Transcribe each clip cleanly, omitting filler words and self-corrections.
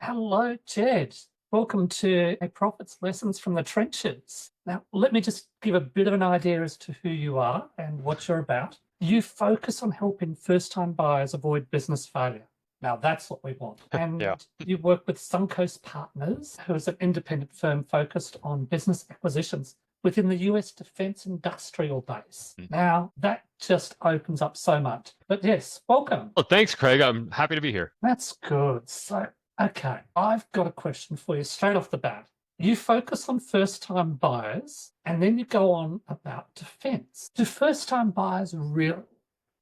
Hello, Jed. Welcome to A Prophet's Lessons from the Trenches. Now, let me just give a bit of an idea as to who you are and what you're about. You focus on helping first-time buyers avoid business failure. Now, that's what we want. Yeah. And you work with Suncoast Partners, who is an independent firm focused on business acquisitions within the US defense industrial base. Mm. Now, that just opens up so much. But yes, welcome. Well, thanks, Craig. I'm happy to be here. That's good. So, okay, I've got a question for you straight off the bat. You focus on first time buyers and then you go on about defense. Do first time buyers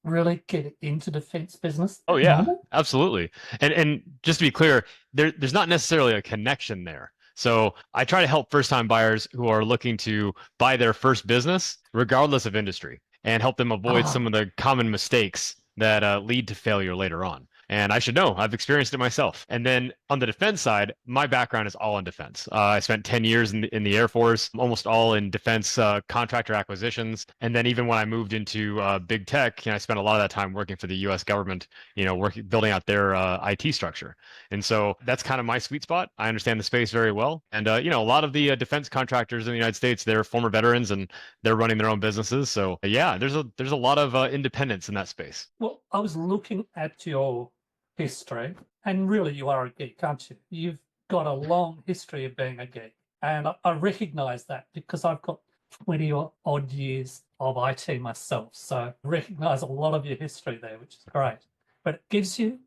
really get into defense business Oh yeah, normal? absolutely. And just to be clear, there's not necessarily a connection there. So I try to help first-time buyers who are looking to buy their first business, regardless of industry, and help them avoid some Ah, of the common mistakes that lead to failure later on. And I should know, I've experienced it myself. And then on the defense side, my background is all in defense. I spent 10 years in the Air Force, almost all in defense contractor acquisitions. And then even when I moved into big tech, I spent a lot of that time working for the US government, working, building out their IT structure. And so that's kind of my sweet spot. I understand the space very well. And, a lot of the defense contractors in the United States, they're former veterans and they're running their own businesses. So yeah, there's a lot of independence in that space. well, I was looking at your history, and really you are a geek, aren't you? You've got a long history of being a geek. And I recognize that because I've got 20 odd years of IT myself. So I recognize a lot of your history there, which is great. But it gives you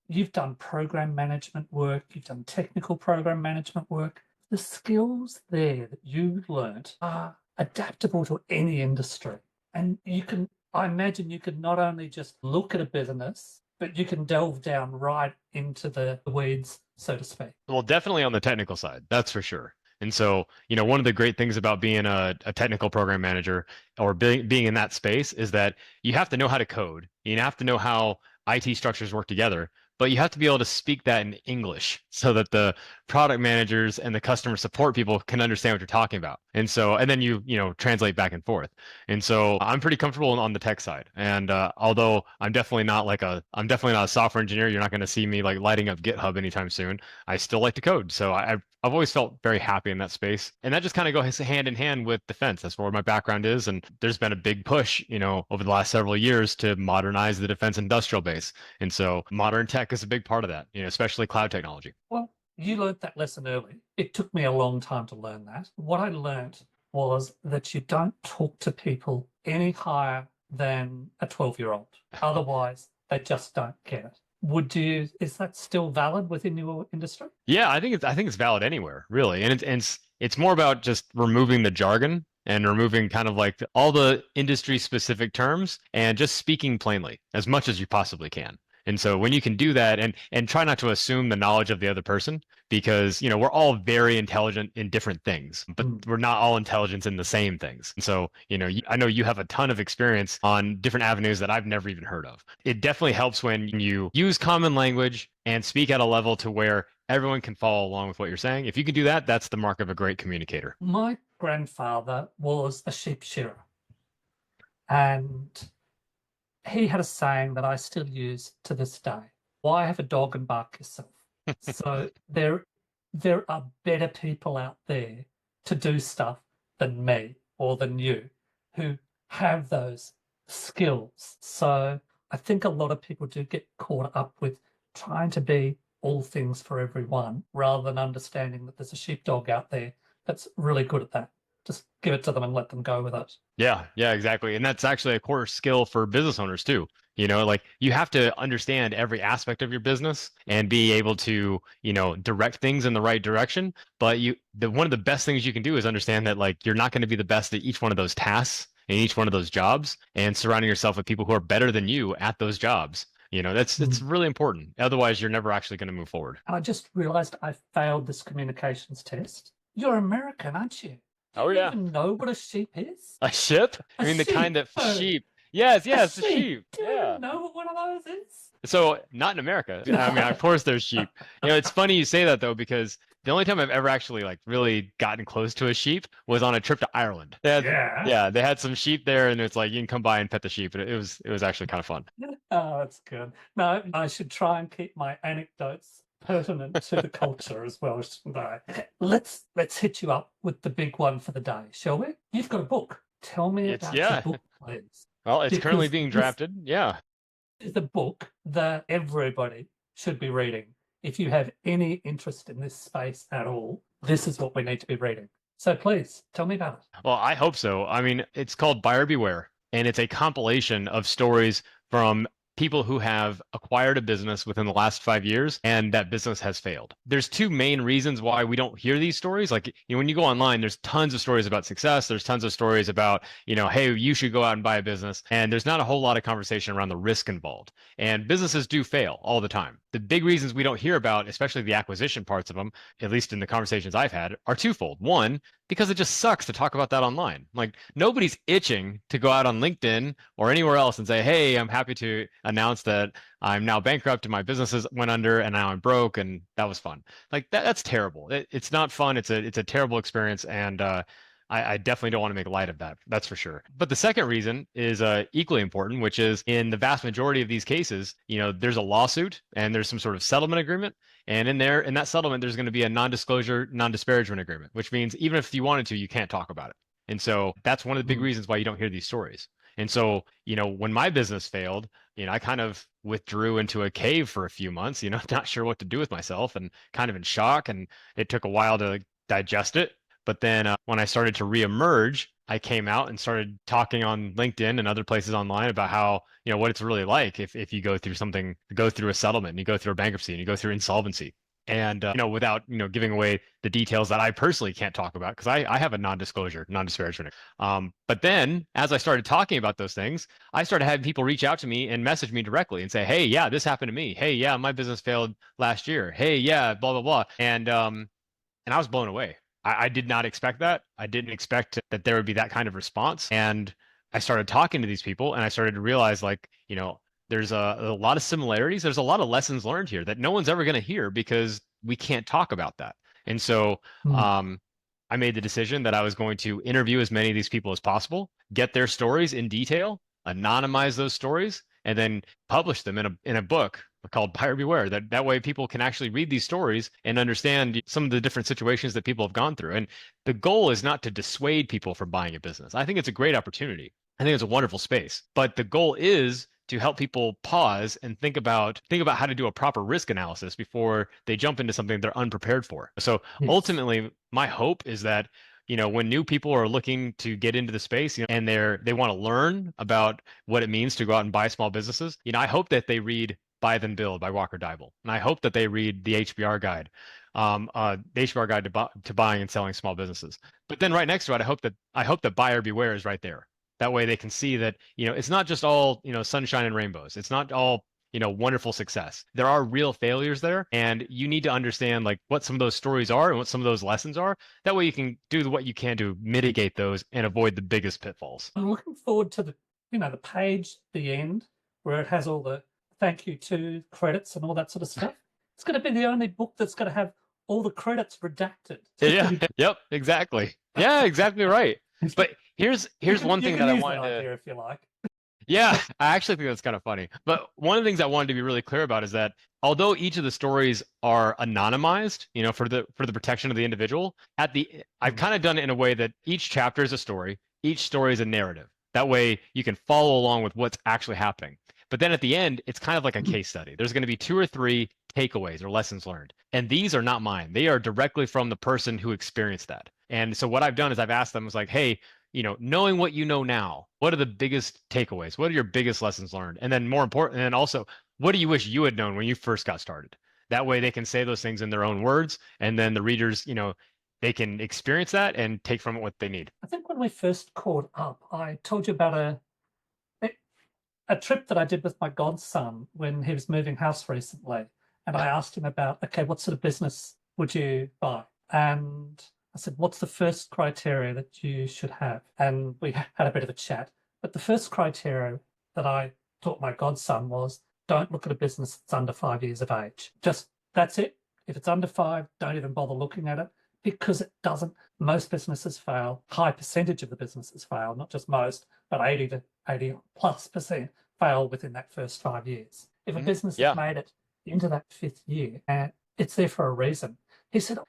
you've done program management work, you've done technical program management work. The skills there that you learnt are adaptable to any industry. And I imagine you could not only just look at a business, but you can delve down right into the weeds, so to speak. Well, definitely on the technical side, that's for sure. And so, one of the great things about being a technical program manager or being in that space is that you have to know how to code. You have to know how IT structures work together, but you have to be able to speak that in English so that the product managers and the customer support people can understand what you're talking about. And so, and then translate back and forth. And so I'm pretty comfortable on the tech side. And although I'm definitely not a software engineer, you're not going to see me like lighting up GitHub anytime soon. I still like to code. So I've always felt very happy in that space. And that just kind of goes hand in hand with defense. That's where my background is. And there's been a big push, over the last several years to modernize the defense industrial base. And so modern tech is a big part of that, especially cloud technology. Well, you learnt that lesson early. It took me a long time to learn that. What I learnt was that you don't talk to people any higher than a 12-year-old. Otherwise, they just don't get it. Is that still valid within your industry? Yeah, I think it's valid anywhere, really. And it's more about just removing the jargon and removing kind of like all the industry specific terms and just speaking plainly as much as you possibly can. And so when you can do that and try not to assume the knowledge of the other person because, we're all very intelligent in different things, but Mm. we're not all intelligent in the same things. And so, I know you have a ton of experience on different avenues that I've never even heard of. It definitely helps when you use common language and speak at a level to where everyone can follow along with what you're saying. If you can do that, that's the mark of a great communicator. My grandfather was a sheep shearer, and he had a saying that I still use to this day. Why have a dog and bark yourself? So there are better people out there to do stuff than me or than you who have those skills. So I think a lot of people do get caught up with trying to be all things for everyone rather than understanding that there's a sheepdog out there that's really good at that. Just give it to them and let them go with it. Yeah, yeah, exactly. And that's actually a core skill for business owners too. Like you have to understand every aspect of your business and be able to, direct things in the right direction. But one of the best things you can do is understand that like you're not going to be the best at each one of those tasks in each one of those jobs and surrounding yourself with people who are better than you at those jobs. It's Mm. really important. Otherwise, you're never actually going to move forward. I just realized I failed this communications test. You're American, aren't you? Do Oh you yeah. even know what a sheep is? A ship? I A mean the kind sheep. that sheep. Yes, A yes, the sheep. sheep. Do you Yeah. even know what one of those is? So not in America. I mean, of course there's sheep. It's funny you say that though, because the only time I've ever actually like really gotten close to a sheep was on a trip to Ireland. Yeah. Yeah, they had some sheep there, and it's like you can come by and pet the sheep. It was actually kind of fun. Oh, that's good. No, I should try and keep my anecdotes pertinent to the culture as well, shouldn't I? Let's hit you up with the big one for the day, shall we? You've got a book. Tell me It's about your yeah. book, please. Well, it's currently Because being this drafted. Yeah. is a book that everybody should be reading. If you have any interest in this space at all, this is what we need to be reading. So please tell me about it. Well, I hope so. I mean, it's called Buyer Beware, and it's a compilation of stories from people who have acquired a business within the last 5 years and that business has failed. There's two main reasons why we don't hear these stories. Like, when you go online, there's tons of stories about success. There's tons of stories about, hey, you should go out and buy a business. And there's not a whole lot of conversation around the risk involved. And businesses do fail all the time. The big reasons we don't hear about, especially the acquisition parts of them, at least in the conversations I've had, are twofold. One, because it just sucks to talk about that online. Like, nobody's itching to go out on LinkedIn or anywhere else and say, hey, I'm happy to announce that I'm now bankrupt and my businesses went under and now I'm broke and that was fun. Like, that's terrible. It's not fun. It's a terrible experience, and I definitely don't want to make light of that. That's for sure. But the second reason is equally important, which is in the vast majority of these cases, there's a lawsuit and there's some sort of settlement agreement. And in that settlement, there's going to be a non-disclosure, non-disparagement agreement, which means even if you wanted to, you can't talk about it. And so that's one of the big reasons why you don't hear these stories. And so, when my business failed, I kind of withdrew into a cave for a few months, not sure what to do with myself and kind of in shock. And it took a while to digest it. But then when I started to reemerge, I came out and started talking on LinkedIn and other places online about how, what it's really like if you go through a settlement, and you go through a bankruptcy, and you go through insolvency. And, without, giving away the details that I personally can't talk about, because I have a non-disclosure, non-disparagement. But then as I started talking about those things, I started having people reach out to me and message me directly and say, hey, yeah, this happened to me. Hey, yeah, my business failed last year. Hey, yeah, blah, blah, blah. And I was blown away. I did not expect that. I didn't expect that there would be that kind of response. And I started talking to these people and I started to realize, like, there's a lot of similarities. There's a lot of lessons learned here that no one's ever going to hear because we can't talk about that. And so I made the decision that I was going to interview as many of these people as possible, get their stories in detail, anonymize those stories, and then publish them in a book called Buyer Beware. That way people can actually read these stories and understand some of the different situations that people have gone through. And the goal is not to dissuade people from buying a business. I think it's a great opportunity. I think it's a wonderful space. But the goal is to help people pause and think about how to do a proper risk analysis before they jump into something they're unprepared for. So ultimately, my hope is that when new people are looking to get into the space, and they want to learn about what it means to go out and buy small businesses, I hope that they read Buy Then Build by Walker Deibel, and I hope that they read the HBR guide, the HBR guide to buying and selling small businesses. But then right next to it, I hope that Buyer Beware is right there. That way they can see that it's not just all sunshine and rainbows. It's not all wonderful success. There are real failures there, and you need to understand like what some of those stories are and what some of those lessons are. That way you can do what you can to mitigate those and avoid the biggest pitfalls. I'm looking forward to the page, the end, where it has all the thank you to credits and all that sort of stuff. It's going to be the only book that's going to have all the credits redacted. Yeah. Yep. Exactly. Yeah. Exactly right. But here's one thing that I wanted to idea, if you like. Yeah, I actually think that's kind of funny. But one of the things I wanted to be really clear about is that although each of the stories are anonymized, for the protection of the individual, I've kind of done it in a way that each chapter is a story, each story is a narrative. That way you can follow along with what's actually happening. But then at the end, it's kind of like a case study. There's going to be 2 or 3 takeaways or lessons learned. And these are not mine. They are directly from the person who experienced that. And so what I've done is I've asked them, like, hey, knowing what you know now, what are the biggest takeaways? What are your biggest lessons learned? And then more important, and also, what do you wish you had known when you first got started? That way they can say those things in their own words. And then the readers, they can experience that and take from it what they need. I think when we first caught up, I told you about a trip that I did with my godson when he was moving house recently. And I asked him about, okay, what sort of business would you buy? And I said, what's the first criteria that you should have? And we had a bit of a chat. But the first criteria that I taught my godson was, don't look at a business that's under 5 years of age. Just, that's it. If it's under 5, don't even bother looking at it, because it doesn't. Most businesses fail. High percentage of the businesses fail, not just most, but 80+ % fail within that first 5 years. If a business has made it into that 5th year and it's there for a reason. He said,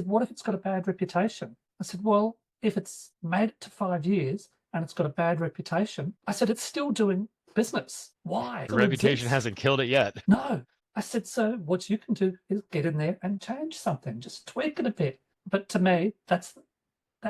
what if it's got a bad reputation? I said, well, if it's made it to 5 years and it's got a bad reputation, I said, it's still doing business. Why? The Still reputation exists. hasn't killed it yet. No. I said, so what you can do is get in there and change something, just tweak it a bit. But to me, that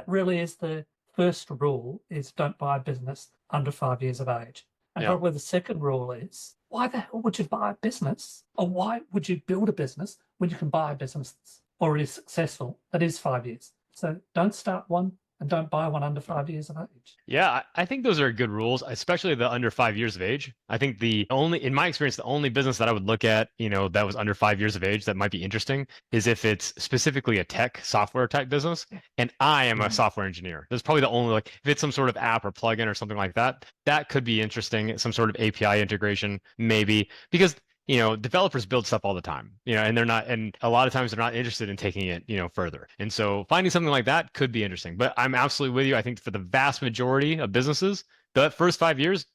really is the first rule, is don't buy a business under 5 years of age. And Yeah. probably the second rule is, why the hell would you buy a business? Or why would you build a business when you can buy a business that's already successful that is 5 years? So don't start one and don't buy one under 5 years of age. Yeah, I think those are good rules, especially the under 5 years of age. I think in my experience, the only business that I would look at, that was under 5 years of age that might be interesting is if it's specifically a tech software type business. And I am a software engineer. That's probably the only, like, if it's some sort of app or plugin or something like that, that could be interesting. Some sort of API integration, maybe, because developers build stuff all the time, and a lot of times they're not interested in taking it, further. And so finding something like that could be interesting. But I'm absolutely with you. I think for the vast majority of businesses, the first 5 years,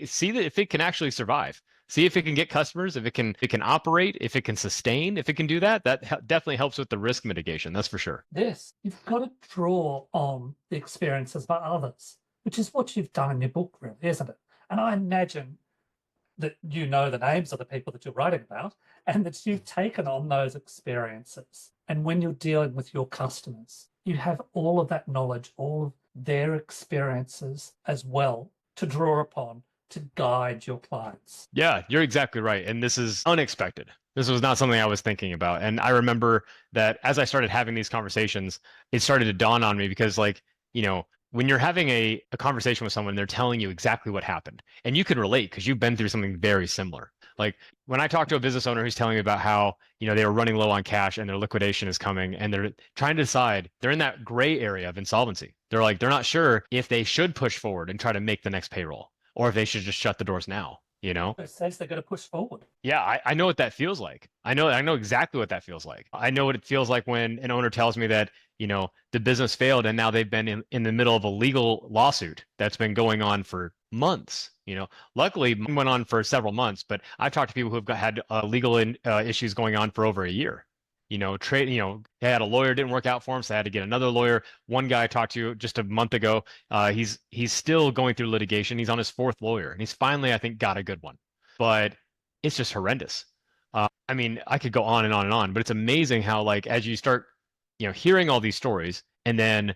see that if it can actually survive. See if it can get customers, if it can operate, if it can sustain, if it can do that. That definitely helps with the risk mitigation. That's for sure. Yes, you've got to draw on the experiences by others, which is what you've done in your book, really, isn't it? And I imagine that you know the names of the people that you're writing about and that you've taken on those experiences. And when you're dealing with your customers, you have all of that knowledge, all of their experiences as well to draw upon to guide your clients. Yeah, you're exactly right. And this is unexpected. This was not something I was thinking about. And I remember that as I started having these conversations, it started to dawn on me because, like, when you're having a conversation with someone, they're telling you exactly what happened. And you can relate because you've been through something very similar. Like when I talk to a business owner who's telling me about how, they were running low on cash and their liquidation is coming and they're trying to decide, they're in that gray area of insolvency. They're not sure if they should push forward and try to make the next payroll or if they should just shut the doors now. It says they're going to push forward. Yeah, I know what that feels like. I know exactly what that feels like. I know what it feels like when an owner tells me that, the business failed and now they've been in the middle of a legal lawsuit that's been going on for months. Luckily mine went on for several months, but I've talked to people who've had legal issues going on for over a year. They had a lawyer, didn't work out for him, so they had to get another lawyer. One guy I talked to just a month ago, he's still going through litigation. He's on his fourth lawyer, and he's finally, I think, got a good one. But it's just horrendous. I could go on and on and on, but it's amazing how, like, as you start, hearing all these stories, and then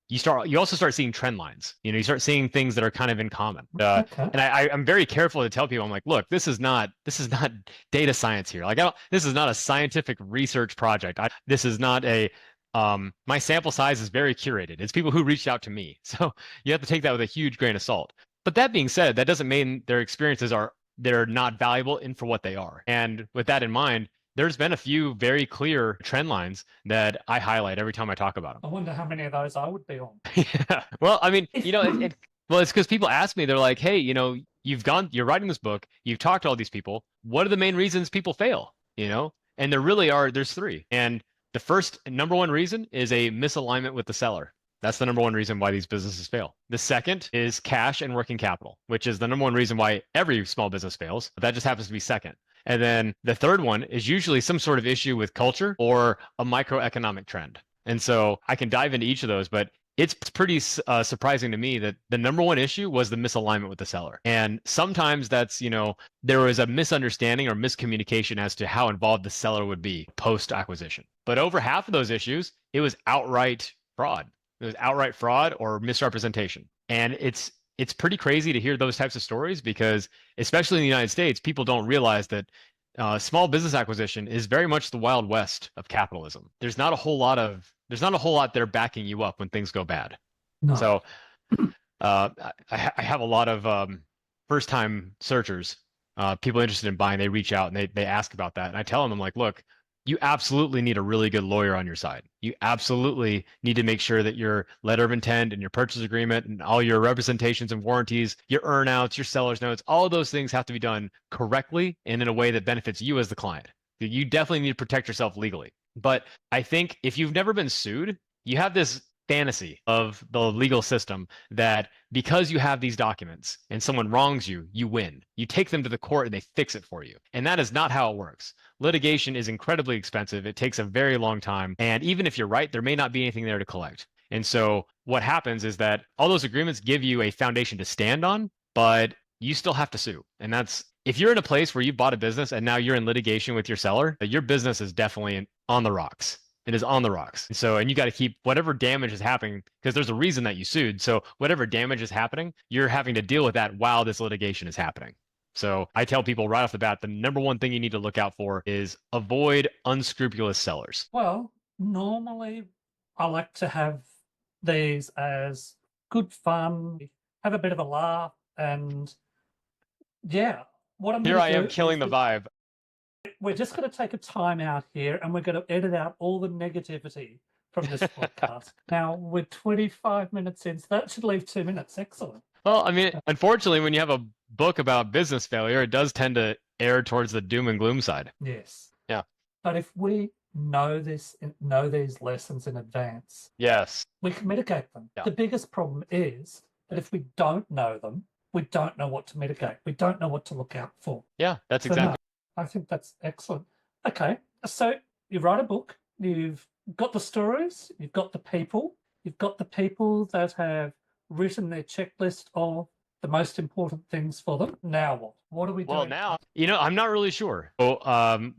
you also start seeing trend lines. You start seeing things that are kind of in common. Okay. And I'm very careful to tell people, I'm like, look, this is not data science here. Like, this is not a scientific research project. This is not my sample size is very curated. It's people who reached out to me. So you have to take that with a huge grain of salt. But that being said, that doesn't mean their experiences they're not valuable for what they are. And with that in mind, there's been a few very clear trend lines that I highlight every time I talk about them. I wonder how many of those I would be on. Yeah. Well, it's because people ask me, they're like, hey, you're writing this book, you've talked to all these people. What are the main reasons people fail? And there's three. And the first number one reason is a misalignment with the seller. That's the number one reason why these businesses fail. The second is cash and working capital, which is the number one reason why every small business fails. But that just happens to be second. And then the third one is usually some sort of issue with culture or a microeconomic trend. And so I can dive into each of those, but it's pretty surprising to me that the number one issue was the misalignment with the seller. And sometimes that's, there was a misunderstanding or miscommunication as to how involved the seller would be post-acquisition. But over half of those issues, it was outright fraud. It was outright fraud or misrepresentation. And it's pretty crazy to hear those types of stories because, especially in the United States, people don't realize that small business acquisition is very much the Wild West of capitalism. There's not a whole lot there backing you up when things go bad. No. So I have a lot of first-time searchers, people interested in buying. They reach out and they ask about that, and I tell them, I'm like, look, you absolutely need a really good lawyer on your side. You absolutely need to make sure that your letter of intent and your purchase agreement and all your representations and warranties, your earnouts, your seller's notes, all of those things have to be done correctly and in a way that benefits you as the client. You definitely need to protect yourself legally. But I think if you've never been sued, you have this fantasy of the legal system that because you have these documents and someone wrongs you, you win. You take them to the court and they fix it for you. And that is not how it works. Litigation is incredibly expensive. It takes a very long time. And even if you're right, there may not be anything there to collect. And so what happens is that all those agreements give you a foundation to stand on, but you still have to sue. And that's if you're in a place where you bought a business and now you're in litigation with your seller, your business is definitely on the rocks. It is on the rocks. So, and you got to keep whatever damage is happening because there's a reason that you sued. So, whatever damage is happening, you're having to deal with that while this litigation is happening. So, I tell people right off the bat, the number one thing you need to look out for is avoid unscrupulous sellers. Well, normally I like to have these as good fun, have a bit of a laugh, and yeah, what I'm Here going I to am do killing is the vibe. we're just going to take a time out here and we're going to edit out all the negativity from this podcast. Now, we're 25 minutes in, so that should leave 2 minutes. Excellent. Well, I mean, unfortunately, when you have a book about business failure, it does tend to err towards the doom and gloom side. Yes. Yeah. But if we know these lessons in advance, Yes. we can mitigate them. Yeah. The biggest problem is that if we don't know them, we don't know what to mitigate. We don't know what to look out for. Yeah, that's So exactly. no, I think that's excellent. Okay, so you write a book, you've got the stories, you've got the people that have written their checklist of the most important things for them. Now what? What are we doing? Well, now, I'm not really sure. So,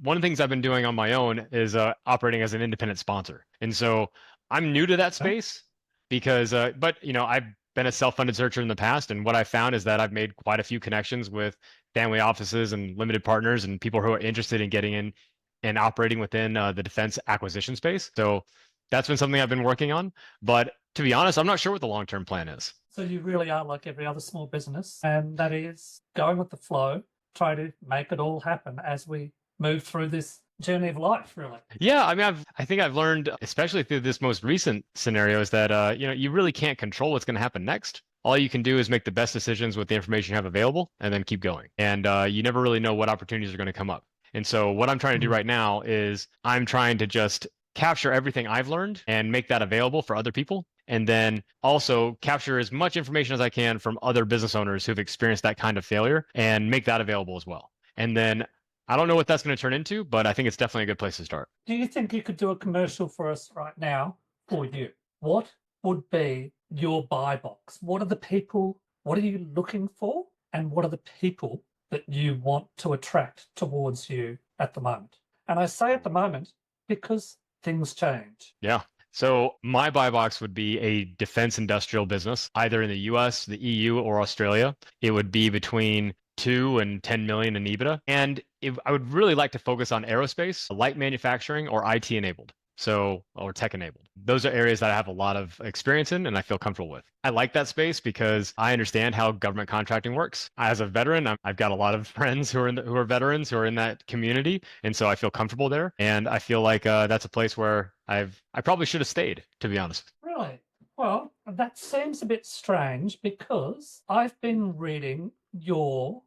one of the things I've been doing on my own is operating as an independent sponsor. And so I'm new to that space because, but, I've been a self-funded searcher in the past. And what I found is that I've made quite a few connections with family offices and limited partners and people who are interested in getting in and operating within the defense acquisition space. So that's been something I've been working on. But to be honest, I'm not sure what the long-term plan is. So you really are like every other small business, and that is going with the flow, try to make it all happen as we move through this journey of life, really. Yeah, I mean, I think I've learned, especially through this most recent scenario, is that you really can't control what's going to happen next. All you can do is make the best decisions with the information you have available, and then keep going. And you never really know what opportunities are going to come up. And so, what I'm trying to do right now is I'm trying to just capture everything I've learned and make that available for other people. And then also capture as much information as I can from other business owners who've experienced that kind of failure and make that available as well. And then I don't know what that's going to turn into, but I think it's definitely a good place to start. Do you think you could do a commercial for us right now for you? What would be your buy box? What are you looking for? And what are the people that you want to attract towards you at the moment? And I say at the moment because things change. Yeah. So my buy box would be a defense industrial business, either in the US, the EU, or Australia. It would be between 2 and 10 million in EBITDA. And I would really like to focus on aerospace, light manufacturing, or IT enabled. Or tech enabled. Those are areas that I have a lot of experience in and I feel comfortable with. I like that space because I understand how government contracting works. As a veteran, I've got a lot of friends who are veterans who are in that community. And so I feel comfortable there. And I feel like that's a place where I probably should have stayed, to be honest. Really? Well, that seems a bit strange because I've been reading your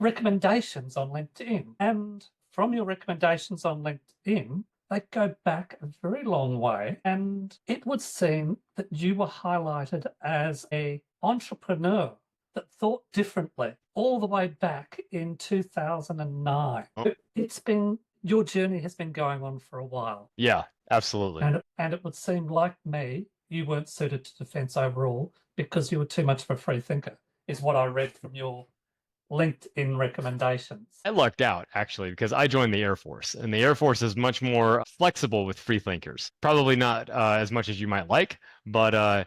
recommendations on LinkedIn. And from your recommendations on LinkedIn, they go back a very long way. And it would seem that you were highlighted as an entrepreneur that thought differently all the way back in 2009. Oh. Your journey has been going on for a while. Yeah, absolutely. And it would seem like me, you weren't suited to defense overall because you were too much of a free thinker, is what I read from your LinkedIn recommendations. I lucked out actually because I joined the Air Force, and the Air Force is much more flexible with free thinkers. Probably not as much as you might like, but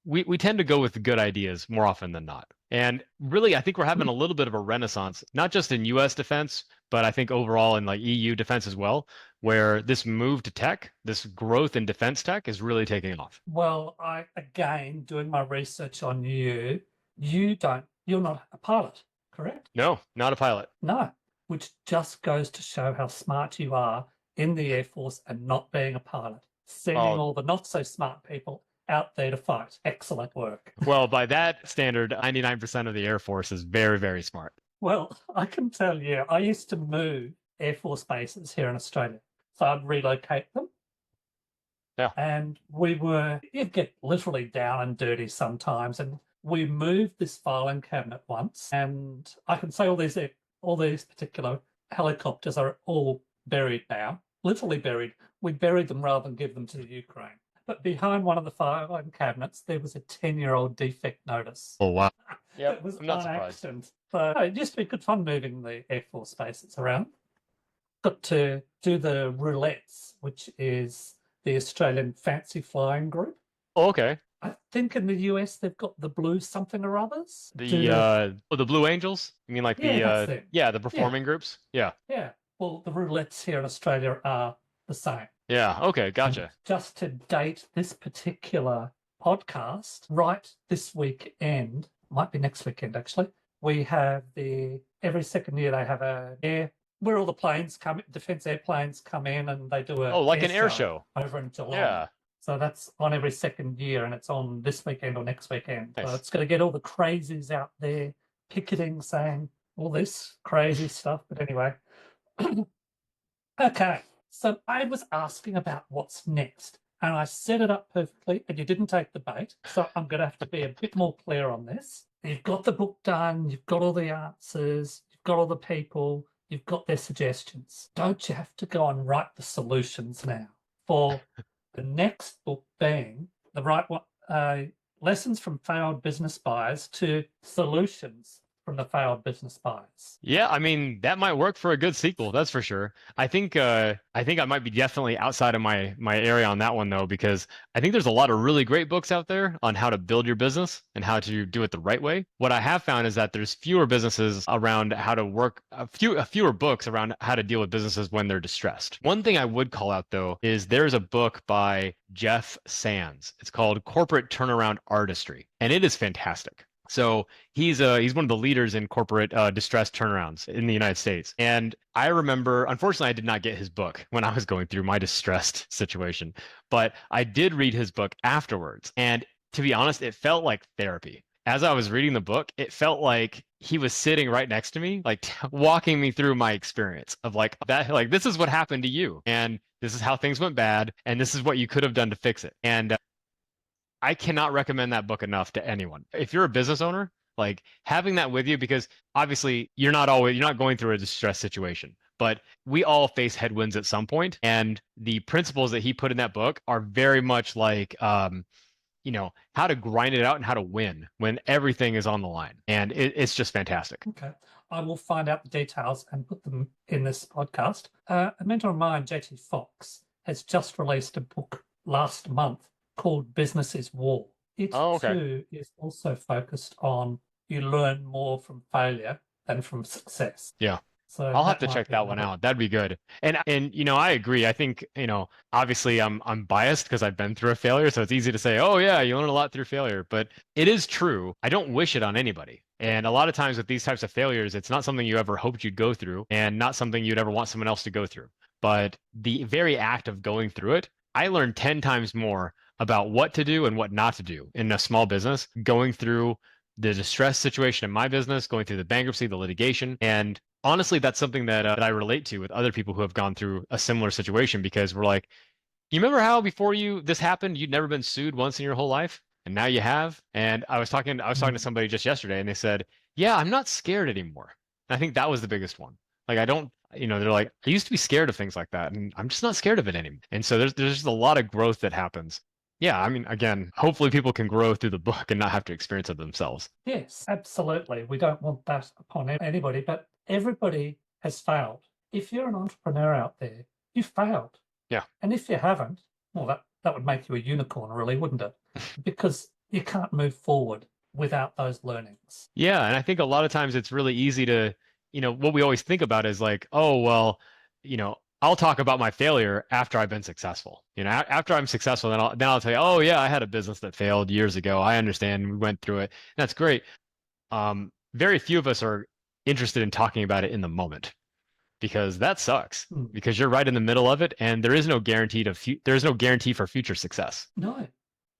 we tend to go with good ideas more often than not. And really, I think we're having a little bit of a renaissance, not just in U.S. defense, but I think overall in like EU defense as well, where this move to tech, this growth in defense tech is really taking off. Well, again, doing my research on you, you're not a pilot, correct? No, not a pilot. No, which just goes to show how smart you are in the Air Force and not being a pilot, sending all the not so smart people out there to fight. Excellent work. Well, by that standard, 99% of the Air Force is very, very smart. Well, I can tell you, I used to move Air Force bases here in Australia. So I'd relocate them. Yeah. And you'd get literally down and dirty sometimes. And we moved this filing cabinet once, and I can say all these particular helicopters are all buried now, literally buried. We buried them rather than give them to the Ukraine. But behind one of the filing cabinets, there was a 10-year-old defect notice. Oh, wow. It was I'm not on surprised. accident. So it used to be good fun moving the Air Force bases around. Got to do the roulettes, which is the Australian Fancy Flying Group. Oh, okay. I think in the US they've got the blue something or others. The Blue Angels? You mean like Yeah, that's it. the Yeah, performing groups? Yeah. yeah. Well, the roulettes here in Australia are the same. Yeah. Okay, And gotcha. just to date this particular podcast, right this weekend, might be next weekend actually, we have every second year they have where all the defense airplanes come in and they do Oh, a like air an air show show. over in Geelong. Yeah. So that's on every second year, and it's on this weekend or next weekend. So Nice. it's going to get all the crazies out there picketing, saying all this crazy stuff. But anyway, okay. So I was asking about what's next, and I set it up perfectly, and you didn't take the bait. So I'm going to have to be a bit more clear on this. You've got the book done, you've got all the answers, you've got all the people, you've got their suggestions. Don't you have to go and write the solutions now for the next book being the right one, lessons from failed business buyers to solutions from the failed business buyers? Yeah, I mean, that might work for a good sequel, that's for sure. I think I might be definitely outside of my area on that one though, because I think there's a lot of really great books out there on how to build your business and how to do it the right way. What I have found is that there's fewer businesses around how to work, fewer books around how to deal with businesses when they're distressed. One thing I would call out though is there's a book by Jeff Sands. It's called Corporate Turnaround Artistry, and it is fantastic. So he's one of the leaders in corporate distress turnarounds in the United States. And I remember, unfortunately, I did not get his book when I was going through my distressed situation, but I did read his book afterwards. And to be honest, it felt like therapy. As I was reading the book, it felt like he was sitting right next to me, like walking me through my experience of like that, like this is what happened to you, and this is how things went bad, and this is what you could have done to fix it. And I cannot recommend that book enough to anyone. If you're a business owner, like having that with you, because obviously you're not going through a distress situation, but we all face headwinds at some point, and the principles that he put in that book are very much like how to grind it out and how to win when everything is on the line, and it's just fantastic. Okay. I will find out the details and put them in this podcast. A mentor of mine, JT Fox, has just released a book last month called Business is War. It Oh, okay. too is also focused on you learn more from failure than from success. Yeah. So I'll have that to might check be that one another. out. That'd be good. And I agree. I think, obviously I'm biased because I've been through a failure, so it's easy to say, "Oh yeah, you learn a lot through failure." But it is true. I don't wish it on anybody. And a lot of times with these types of failures, it's not something you ever hoped you'd go through and not something you'd ever want someone else to go through. But the very act of going through it, I learned 10 times more about what to do and what not to do in a small business, going through the distress situation in my business, going through the bankruptcy, the litigation. And honestly, that's something that I relate to with other people who have gone through a similar situation, because we're like, you remember how before this happened, you'd never been sued once in your whole life, and now you have? And I was talking to somebody just yesterday, and they said, "Yeah, I'm not scared anymore." And I think that was the biggest one. Like I don't, they're like, I used to be scared of things like that, and I'm just not scared of it anymore. And so there's just a lot of growth that happens. Yeah, I mean, again, hopefully people can grow through the book and not have to experience it themselves. Yes, absolutely. We don't want that upon anybody, but everybody has failed. If you're an entrepreneur out there, you failed. Yeah. And if you haven't, well, that would make you a unicorn, really, wouldn't it? Because you can't move forward without those learnings. Yeah, and I think a lot of times it's really easy to, what we always think about is like, oh, well, I'll talk about my failure after I've been successful. After I'm successful, then I'll tell you, oh yeah, I had a business that failed years ago. I understand. We went through it. That's great. Very few of us are interested in talking about it in the moment, because that sucks. Because you're right in the middle of it, and there is no guarantee for future success. No,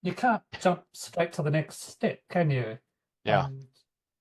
you can't jump straight to the next step, can you? Yeah. And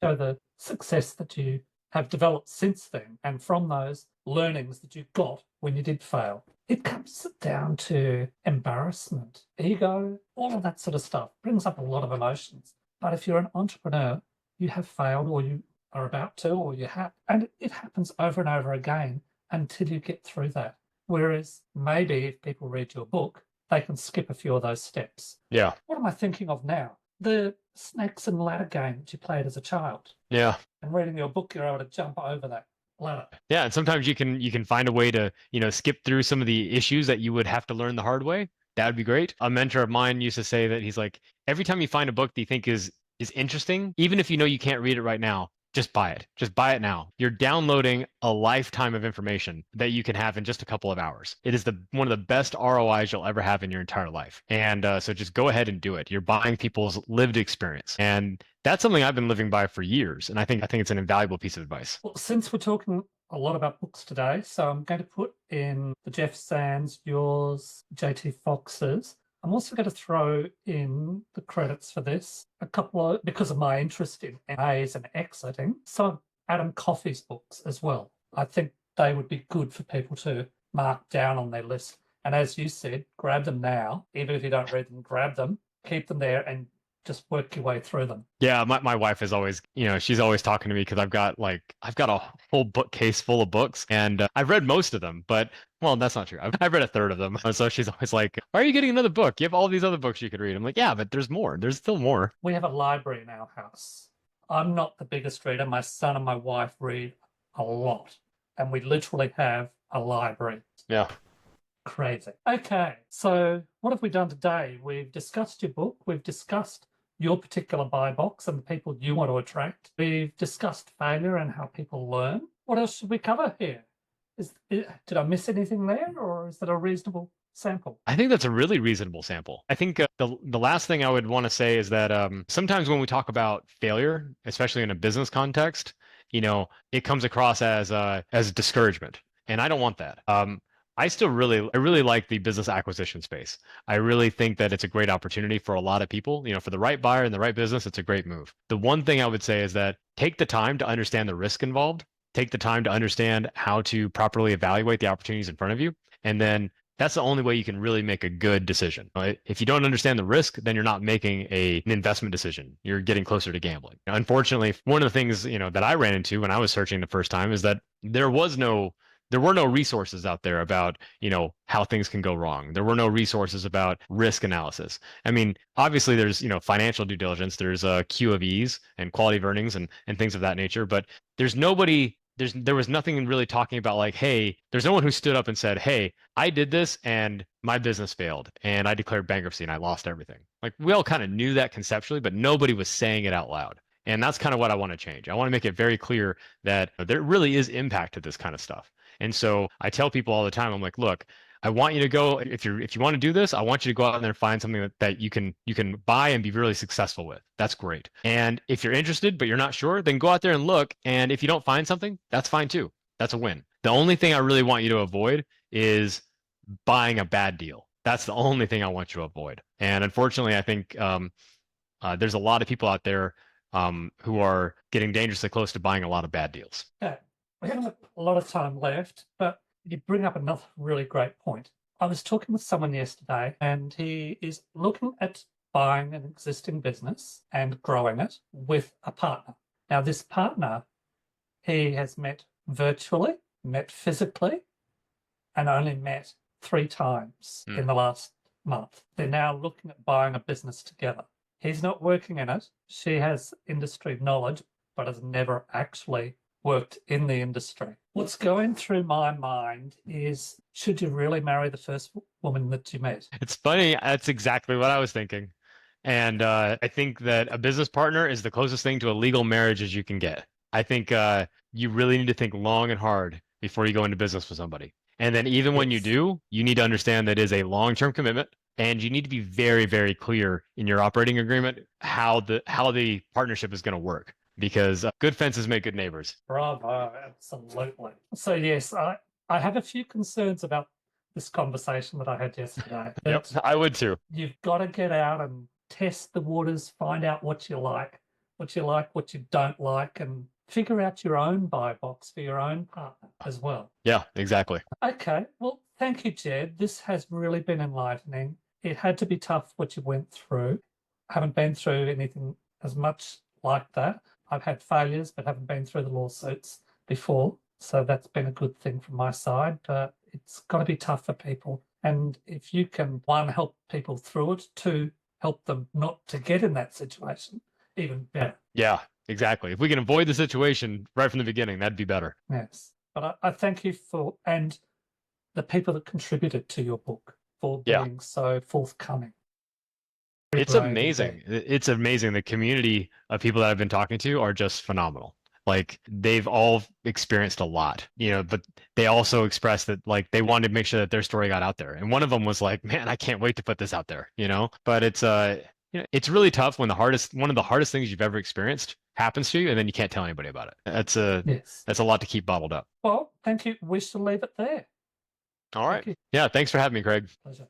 show the success that you have developed since then, and from those learnings that you got when you did fail. it comes down to embarrassment, ego, all of that sort of stuff. Brings up a lot of emotions. But if you're an entrepreneur, you have failed, or you are about to, or you have, and it happens over and over again until you get through that. Whereas maybe if people read your book, they can skip a few of those steps. Yeah. What am I thinking of now? The snakes and ladder game that you played as a child. Yeah. And reading your book, you're able to jump over that ladder. Yeah, and sometimes you can find a way to, skip through some of the issues that you would have to learn the hard way. That would be great. A mentor of mine used to say that he's like, every time you find a book that you think is interesting, even if you know you can't read it right now, just buy it. Just buy it now. You're downloading a lifetime of information that you can have in just a couple of hours. It is one of the best ROIs you'll ever have in your entire life. And so just go ahead and do it. You're buying people's lived experience. And that's something I've been living by for years. And I think it's an invaluable piece of advice. Well, since we're talking a lot about books today, so I'm going to put in the Jeff Sands, yours, JT Fox's. I'm also going to throw in the credits for this, a couple of, because of my interest in A's and exiting, some of Adam Coffey's books as well. I think they would be good for people to mark down on their list. And as you said, grab them now. Even if you don't read them, grab them, keep them there, and just work your way through them. Yeah, my wife is always, she's always talking to me because I've got a whole bookcase full of books, and I've read most of them, but well, that's not true. I've read a third of them. So she's always like, "Why are you getting another book? You have all these other books you could read." I'm like, "Yeah, but there's more. There's still more." We have a library in our house. I'm not the biggest reader. My son and my wife read a lot, and we literally have a library. Yeah. Crazy. Okay, so what have we done today? We've discussed your book. We've discussed your particular buy box and the people you want to attract. We've discussed failure and how people learn. What else should we cover here? Did I miss anything there, or is that a reasonable sample? I think that's a really reasonable sample. I think the last thing I would want to say is that sometimes when we talk about failure, especially in a business context, it comes across as discouragement, and I don't want that. I really like the business acquisition space. I really think that it's a great opportunity for a lot of people. For the right buyer and the right business, it's a great move. The one thing I would say is that take the time to understand the risk involved. Take the time to understand how to properly evaluate the opportunities in front of you. And then that's the only way you can really make a good decision. Right? If you don't understand the risk, then you're not making an investment decision. You're getting closer to gambling. Unfortunately, one of the things, that I ran into when I was searching the first time is that there were no resources out there about, how things can go wrong. There were no resources about risk analysis. I mean, obviously there's, financial due diligence, there's a Q of E's and quality of earnings and things of that nature, but there was nothing really talking about like, hey, there's no one who stood up and said, hey, I did this and my business failed and I declared bankruptcy and I lost everything. Like we all kind of knew that conceptually, but nobody was saying it out loud. And that's kind of what I want to change. I want to make it very clear that there really is impact to this kind of stuff. And so I tell people all the time, I'm like, look, I want you to go, if you want to do this, I want you to go out there and find something that you can buy and be really successful with. That's great. And if you're interested, but you're not sure, then go out there and look. And if you don't find something, that's fine too. That's a win. The only thing I really want you to avoid is buying a bad deal. That's the only thing I want you to avoid. And unfortunately, I think there's a lot of people out there who are getting dangerously close to buying a lot of bad deals. Yeah. We have a lot of time left, but you bring up another really great point. I was talking with someone yesterday, and he is looking at buying an existing business and growing it with a partner. Now, this partner, he has met virtually, met physically, and only met 3 times in the last month. They're now looking at buying a business together. He's not working in it. She has industry knowledge, but has never actually worked in the industry. What's going through my mind is, should you really marry the first woman that you met? It's funny. That's exactly what I was thinking. And I think that a business partner is the closest thing to a legal marriage as you can get. I think you really need to think long and hard before you go into business with somebody. And then even when you do, you need to understand that it is a long-term commitment. And you need to be very, very clear in your operating agreement how the partnership is going to work. Because good fences make good neighbors. Bravo, absolutely. So yes, I have a few concerns about this conversation that I had yesterday. Yep, I would too. You've got to get out and test the waters, find out what you like, what you don't like, and figure out your own buy box for your own partner as well. Yeah, exactly. Okay, well, thank you, Jed. This has really been enlightening. It had to be tough what you went through. I haven't been through anything as much like that. I've had failures, but haven't been through the lawsuits before. So that's been a good thing from my side. It's got to be tough for people. And if you can, one, help people through it, two, help them not to get in that situation, even better. Yeah, exactly. If we can avoid the situation right from the beginning, that'd be better. Yes. But I thank you for, and the people that contributed to your book for being so forthcoming. It's amazing. It's amazing. The community of people that I've been talking to are just phenomenal. Like they've all experienced a lot, but they also expressed that like they wanted to make sure that their story got out there. And one of them was like, man, I can't wait to put this out there, but it's really tough when one of the hardest things you've ever experienced happens to you and then you can't tell anybody about it. That's a lot to keep bottled up. Well, thank you. We shall leave it there. All right. Yeah. Thanks for having me, Craig. Pleasure.